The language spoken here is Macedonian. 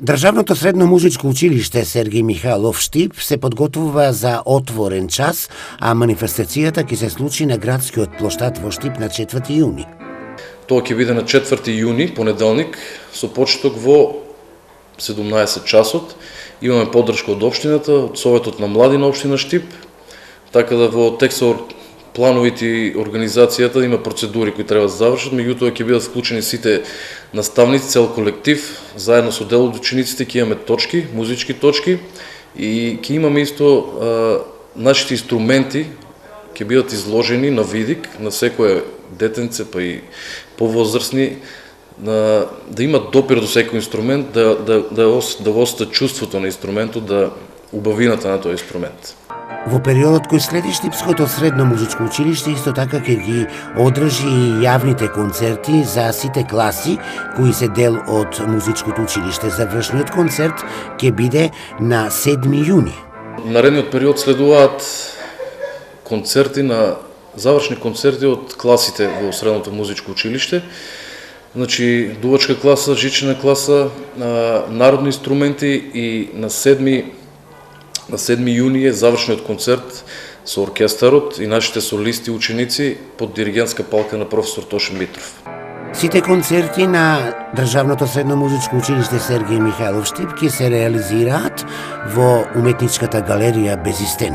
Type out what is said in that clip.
Државното средно музичко училиште Сергеј Михајлов Штип се подготвува за отворен час, а манифестацијата ќе се случи на градскиот плоштад во Штип на 4 јуни. Тоа ќе биде на 4 јуни, понеделник, со почеток во 17 часот. Имаме поддршка од општината, од Советот на млади на општина Штип, така да во текстот плановите и организацијата има процедури кои треба да завршат, меѓутоа ќе бидат вклучени сите наставници, цел колектив, заедно со дел од учениците ќе имаме точки, музички точки и ќе имаме исто нашите инструменти ќе бидат изложени на видик на секое детенце, па и повозрастни, да имат допир до секој инструмент, да остат чувството на инструментот, да убавината на тој инструмент. Во периодот кој следи Штипското средно музичко училиште исто така ќе ги одржи и јавните концерти за сите класи кои се дел од музичкото училиште. Завршниот концерт ќе биде на 7 јуни. Наредниот период следуваат концерти завршни концерти од класите во средното музичко училиште. Значи, дувачка класа, жичена класа, народни инструменти и на 7 јуни е завршниот концерт со оркестарот и нашите солисти и ученици под диригентска палка на професор Тоше Митров. Сите концерти на Државното средно музичко училиште Сергеј Михајлов Штип ќе се реализираат во уметничката галерија Безистен.